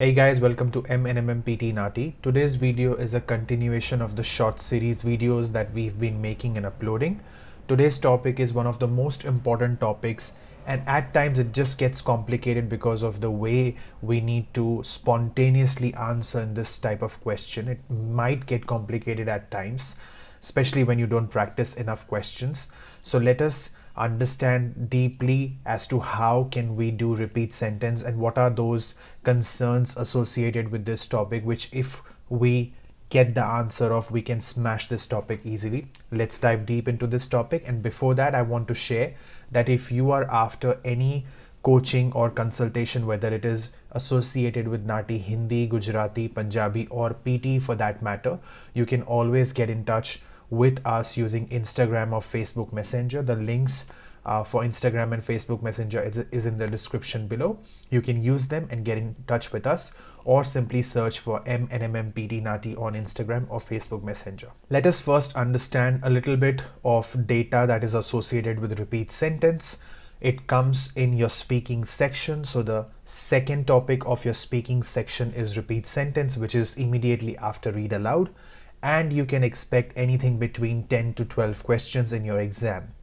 Hey guys, welcome to MNMM PT NAATI. Today's video is a continuation of the short series videos that we've been making and uploading. Today's topic is one of the most important topics, and at times it just gets complicated because of the way we need to spontaneously answer in this type of question. It might get complicated at times, especially when you don't practice enough questions. So let us understand deeply as to how can we do repeat sentence and what are those concerns associated with this topic, which if we get the answer of, we can smash this topic easily. Let's dive deep into this topic. And before that, I want to share that if you are after any coaching or consultation, whether it is associated with NAATI, Hindi, Gujarati, Punjabi, or PT for that matter, you can always get in touch with us using Instagram or Facebook Messenger. The links for Instagram and Facebook Messenger is in the description below. You can use them and get in touch with us, or simply search for MNMMPT NAATI on Instagram or Facebook Messenger. Let us first understand a little bit of data that is associated with repeat sentence. It comes in your speaking section. So the second topic of your speaking section is repeat sentence, which is immediately after read aloud. And you can expect anything between 10 to 12 questions in your exam.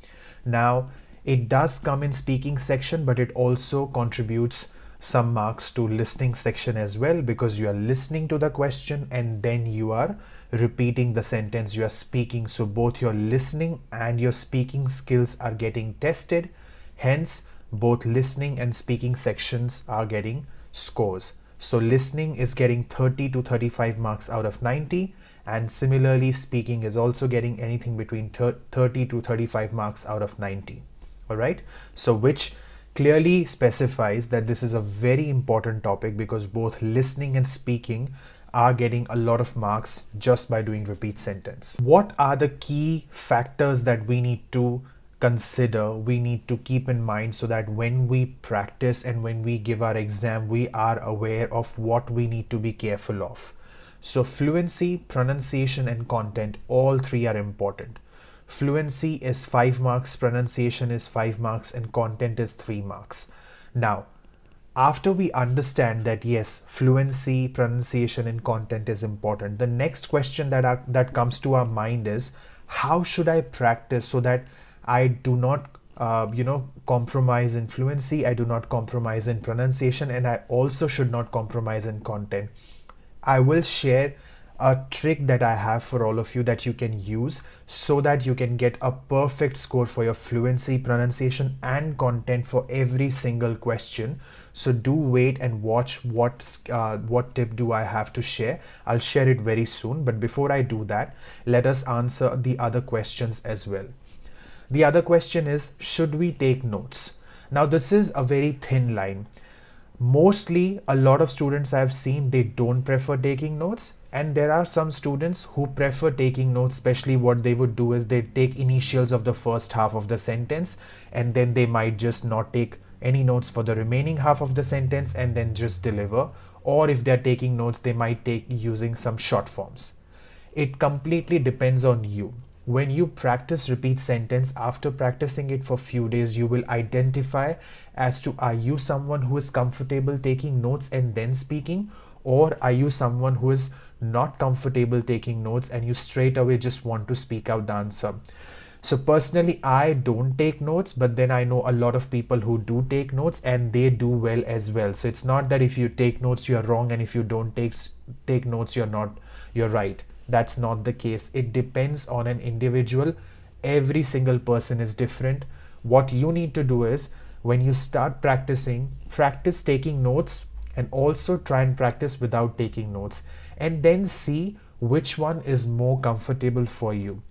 Now, it does come in speaking section, but it also contributes some marks to listening section as well, because you are listening to the question and then you are repeating the sentence you are speaking. So both your listening and your speaking skills are getting tested. Hence, both listening and speaking sections are getting scores. So listening is getting 30 to 35 marks out of 90. And similarly, speaking is also getting anything between 30 to 35 marks out of 90. All right. So which clearly specifies that this is a very important topic, because both listening and speaking are getting a lot of marks just by doing repeat sentence. What are the key factors that we need to consider, we need to keep in mind, so that when we practice and when we give our exam, we are aware of what we need to be careful of? So fluency, pronunciation, and content, all three are important. Fluency is 5 marks, pronunciation is 5 marks, and content is 3 marks. Now, after we understand that yes, fluency, pronunciation, and content is important, the next question that comes to our mind is, how should I practice so that I do not compromise in fluency, I do not compromise in pronunciation, and I also should not compromise in content? I will share a trick that I have for all of you that you can use so that you can get a perfect score for your fluency, pronunciation, and content for every single question. So do wait and watch what tip do I have to share. I'll share it very soon. But before I do that, let us answer the other questions as well. The other question is, should we take notes? Now, this is a very thin line. Mostly, a lot of students I have seen, they don't prefer taking notes, and there are some students who prefer taking notes. Especially what they would do is they take initials of the first half of the sentence, and then they might just not take any notes for the remaining half of the sentence and then just deliver. Or if they're taking notes, they might take using some short forms. It completely depends on you. When you practice repeat sentence, after practicing it for few days, you will identify as to, are you someone who is comfortable taking notes and then speaking, or are you someone who is not comfortable taking notes and you straight away just want to speak out the answer? So personally, I don't take notes, but then I know a lot of people who do take notes and they do well as well. So it's not that if you take notes you're wrong, and if you don't take notes you're right. That's not the case. It depends on an individual. Every single person is different. What you need to do is, when you start practicing, practice taking notes and also try and practice without taking notes, and then see which one is more comfortable for you.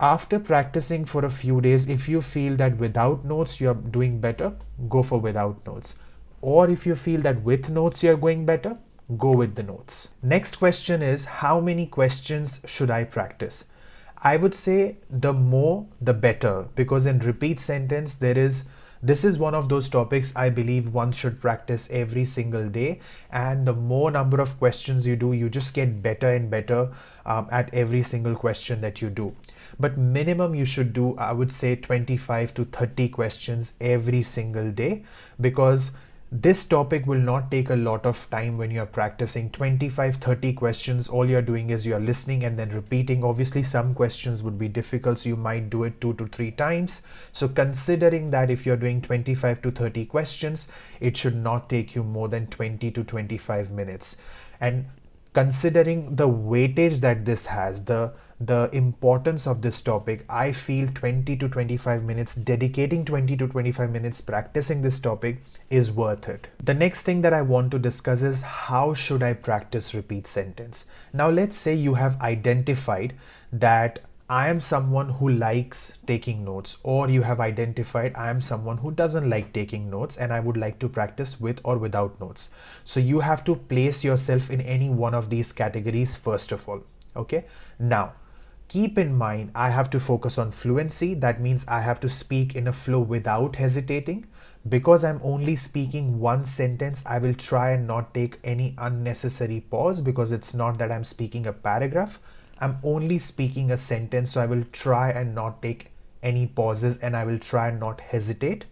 After practicing for a few days, if you feel that without notes you're doing better, go for without notes. Or if you feel that with notes you're going better, go with the notes. Next question is, how many questions should I practice? I would say the more the better, because in repeat sentence this is one of those topics I believe one should practice every single day, and the more number of questions you do, you just get better and better at every single question that you do. But minimum you should do, I would say, 25 to 30 questions every single day, because This topic will not take a lot of time when you're practicing 25-30 questions. All you're doing is you're listening and then repeating. Obviously, some questions would be difficult, so you might do it 2 to 3 times. So considering that if you're doing 25 to 30 questions, it should not take you more than 20 to 25 minutes. And considering the weightage that this has, the importance of this topic, I feel 20 to 25 minutes, dedicating 20 to 25 minutes practicing this topic is worth it. The next thing that I want to discuss is how should I practice repeat sentence. Now let's say you have identified that I am someone who likes taking notes, or you have identified I am someone who doesn't like taking notes and I would like to practice with or without notes. So you have to place yourself in any one of these categories first of all. Okay, now keep in mind I have to focus on fluency. That means I have to speak in a flow without hesitating. Because I'm only speaking one sentence, I will try and not take any unnecessary pause, because it's not that I'm speaking a paragraph. I'm only speaking a sentence, so I will try and not take any pauses and I will try and not hesitate.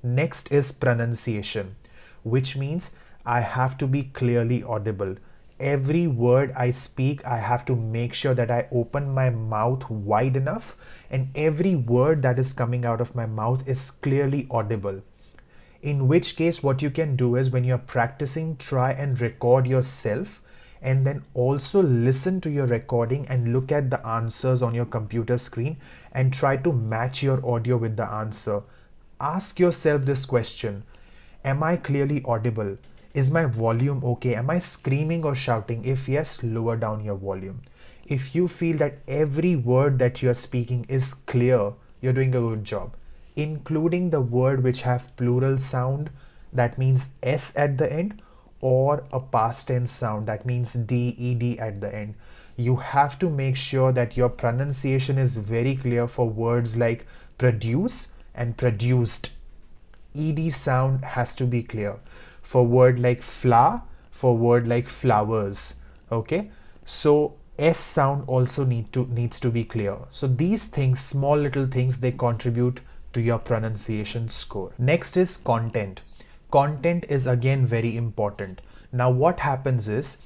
Next is pronunciation, which means I have to be clearly audible. Every word I speak, I have to make sure that I open my mouth wide enough and every word that is coming out of my mouth is clearly audible. In which case, what you can do is when you're practicing, try and record yourself and then also listen to your recording and look at the answers on your computer screen and try to match your audio with the answer. Ask yourself this question: am I clearly audible? Is my volume okay? Am I screaming or shouting? If yes, lower down your volume. If you feel that every word that you're speaking is clear, you're doing a good job. Including the word which have plural sound, that means S at the end, or a past tense sound, that means DED at the end. You have to make sure that your pronunciation is very clear for words like produce and produced. ED sound has to be clear. For word like flower, for word like flowers. Okay, so S sound also needs to be clear. So these things, small little things, they contribute to your pronunciation score. Next is content. Content is again very important. Now what happens is,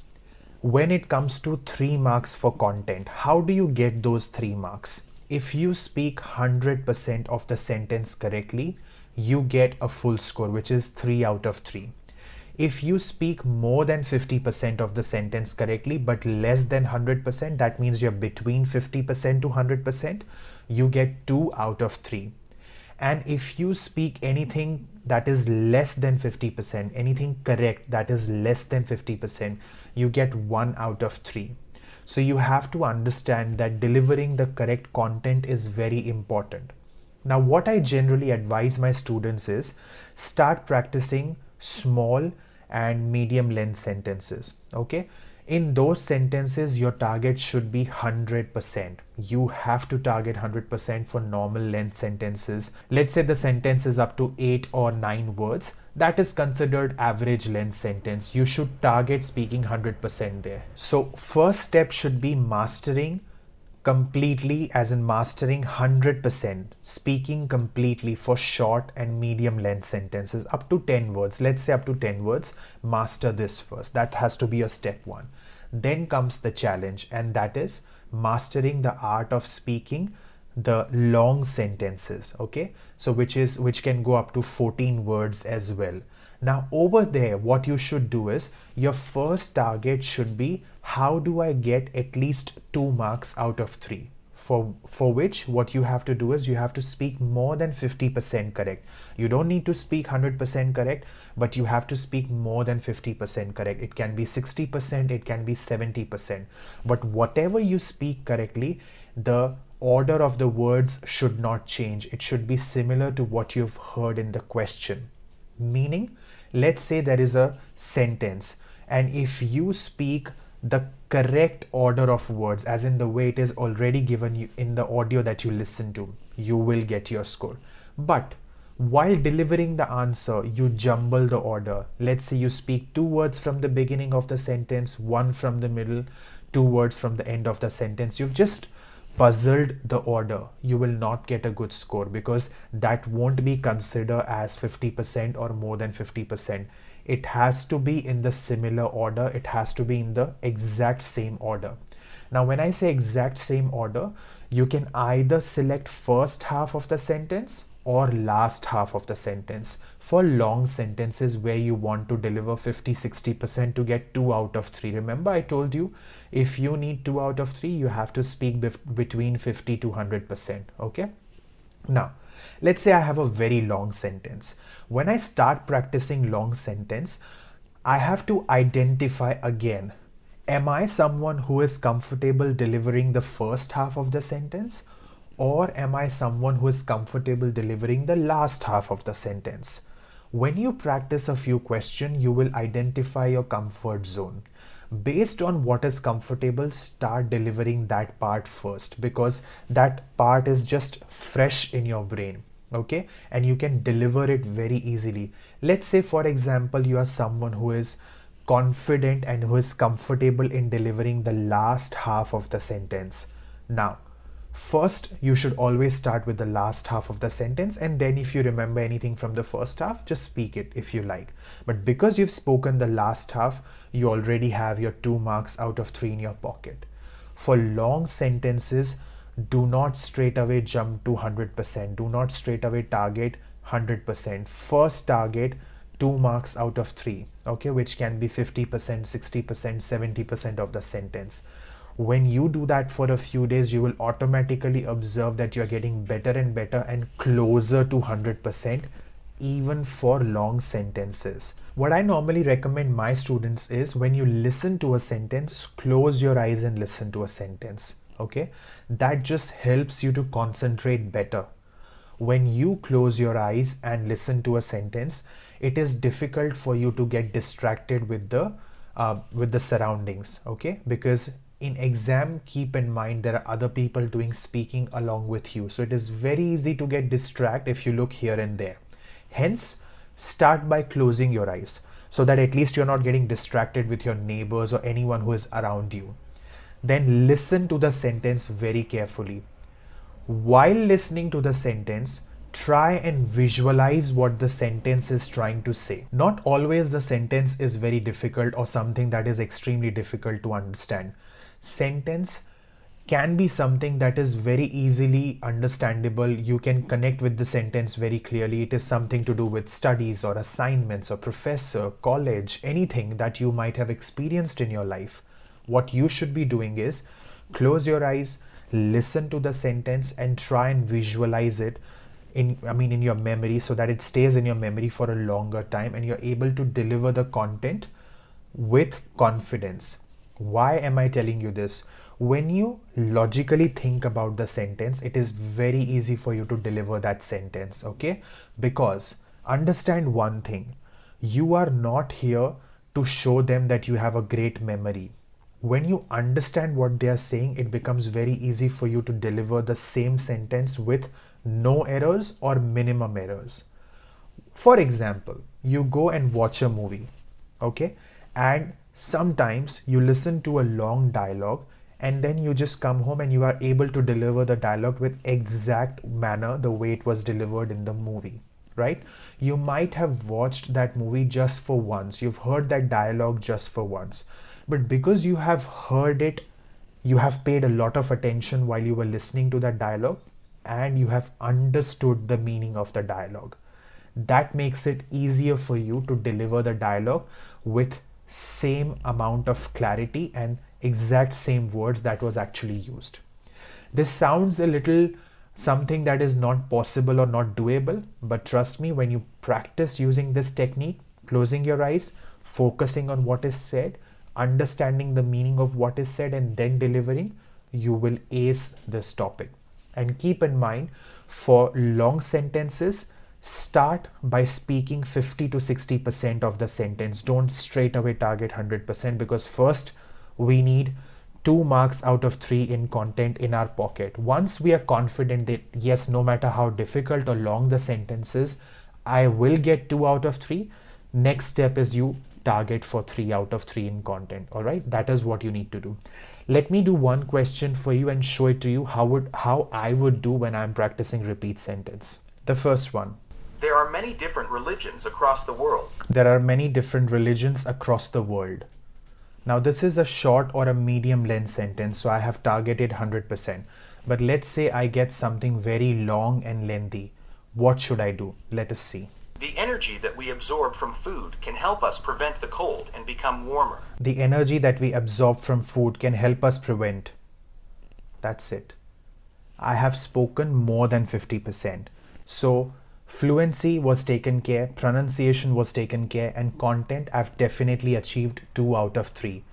when it comes to 3 marks for content, how do you get those 3 marks? If you speak 100% of the sentence correctly, you get a full score, which is 3 out of 3. If you speak more than 50% of the sentence correctly but less than 100%, that means you're between 50% to 100%, you get 2 out of 3. And if you speak anything that is less than 50%, anything correct that is less than 50%, you get 1 out of 3. So you have to understand that delivering the correct content is very important. Now, what I generally advise my students is start practicing small and medium length sentences. Okay, in those sentences your target should be 100%. You have to target 100% for normal length sentences. Let's say the sentence is up to 8 or 9 words, that is considered average length sentence. You should target speaking 100% there. So first step should be mastering completely, as in mastering 100%, speaking completely for short and medium length sentences up to 10 words. Let's say up to 10 words, master this first. That has to be your step 1. Then comes the challenge, and that is mastering the art of speaking the long sentences. Okay, so which can go up to 14 words as well. Now over there, what you should do is your first target should be, how do I get at least 2 marks out of 3? For which what you have to do is you have to speak more than 50% correct. You don't need to speak 100% correct, but you have to speak more than 50% correct. It can be 60%, it can be 70%. But whatever you speak correctly, the order of the words should not change. It should be similar to what you've heard in the question. Meaning, let's say there is a sentence, and if you speak the correct order of words, as in the way it is already given you in the audio that you listen to, you will get your score. But while delivering the answer, you jumble the order. Let's say you speak 2 words from the beginning of the sentence, 1 from the middle, 2 words from the end of the sentence. You've just puzzled the order, you will not get a good score, because that won't be considered as 50% or more than 50%. It has to be in the similar order, it has to be in the exact same order. Now, when I say exact same order, you can either select first half of the sentence or last half of the sentence. For long sentences where you want to deliver 50-60% to get 2 out of 3. Remember, I told you if you need 2 out of 3, you have to speak between 50 to 100%. Okay. Now, let's say I have a very long sentence. When I start practicing long sentence, I have to identify again, am I someone who is comfortable delivering the first half of the sentence, or am I someone who is comfortable delivering the last half of the sentence? When you practice a few questions, you will identify your comfort zone. Based on what is comfortable, start delivering that part first, because that part is just fresh in your brain. Okay, and you can deliver it very easily. Let's say, for example, you are someone who is confident and who is comfortable in delivering the last half of the sentence. Now, first, you should always start with the last half of the sentence, and then if you remember anything from the first half, just speak it if you like. But because you've spoken the last half, you already have your 2 marks out of 3 in your pocket. For long sentences, do not straight away jump to 100%. Do not straight away target 100%. First target 2 marks out of 3, okay, which can be 50%, 60%, 70% of the sentence. When you do that for a few days, you will automatically observe that you're getting better and better and closer to 100%, even for long sentences. What I normally recommend my students is, when you listen to a sentence, close your eyes and listen to a sentence, okay? That just helps you to concentrate better. When you close your eyes and listen to a sentence, it is difficult for you to get distracted with the surroundings, okay? Because in exam, keep in mind, there are other people doing speaking along with you, so it is very easy to get distracted if you look here and there. Hence, start by closing your eyes, so that at least you're not getting distracted with your neighbors or anyone who is around you. Then listen to the sentence very carefully. While listening to the sentence, try and visualize what the sentence is trying to say. Not always the sentence is very difficult or something that is extremely difficult to understand. Sentence can be something that is very easily understandable. You can connect with the sentence very clearly. It is something to do with studies or assignments or professor, college, anything that you might have experienced in your life. What you should be doing is close your eyes, listen to the sentence, and try and visualize it in your memory, so that it stays in your memory for a longer time and you're able to deliver the content with confidence. Why am I telling you this? When you logically think about the sentence, it is very easy for you to deliver that sentence, okay? Because understand one thing, you are not here to show them that you have a great memory. When you understand what they are saying, it becomes very easy for you to deliver the same sentence with no errors or minimum errors. For example, you go and watch a movie, okay? And sometimes you listen to a long dialogue, and then you just come home and you are able to deliver the dialogue with exact manner the way it was delivered in the movie, right? You might have watched that movie just for once. You've heard that dialogue just for once. But because you have heard it, you have paid a lot of attention while you were listening to that dialogue, and you have understood the meaning of the dialogue. That makes it easier for you to deliver the dialogue with same amount of clarity and exact same words that was actually used. This sounds a little something that is not possible or not doable, but trust me, when you practice using this technique, closing your eyes, focusing on what is said, understanding the meaning of what is said, and then delivering, you will ace this topic. And keep in mind, for long sentences, start by speaking 50 to 60% of the sentence. Don't straight away target 100%, because first we need 2 marks out of 3 in content in our pocket. Once we are confident that yes, no matter how difficult or long the sentence is, I will get 2 out of 3, next step is you target for 3 out of 3 in content. All right, that is what you need to do. Let me do one question for you and show it to you how I would do when I'm practicing repeat sentence. The first one. There are many different religions across the world. There are many different religions across the world. Now this is a short or a medium length sentence, so I have targeted 100%. But let's say I get something very long and lengthy. What should I do? Let us see. The energy that we absorb from food can help us prevent the cold and become warmer. The energy that we absorb from food can help us prevent. That's it. I have spoken more than 50%. So fluency was taken care, pronunciation was taken care, and content I've definitely achieved 2 out of 3.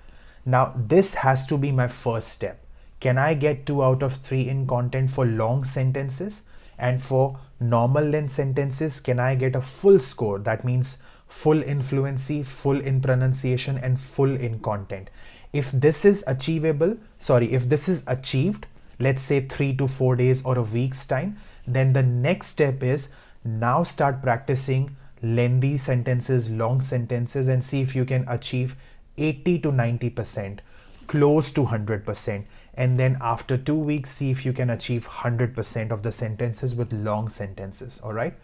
Now this has to be my first step. Can I get 2 out of 3 in content for long sentences? And for normal length sentences, can I get a full score? That means full in fluency, full in pronunciation, and full in content. If this is achievable, if this is achieved, let's say 3 to 4 days or a week's time, then the next step is now start practicing lengthy sentences, long sentences, and see if you can achieve 80 to 90%, close to 100%. And then after 2 weeks, see if you can achieve 100% of the sentences with long sentences. All right.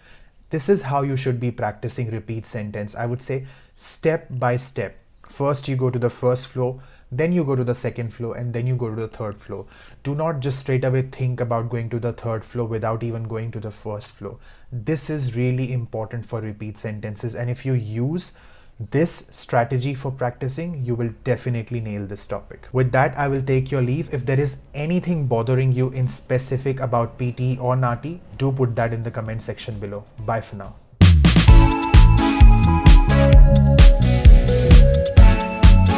This is how you should be practicing repeat sentence. I would say step by step. First, you go to the first flow, then you go to the second flow, and then you go to the third flow. Do not just straight away think about going to the third flow without even going to the first flow. This is really important for repeat sentences. And if you use this strategy for practicing, you will definitely nail this topic. With that, I will take your leave. If there is anything bothering you in specific about PTE or NAATI, do put that in the comment section below. Bye for now.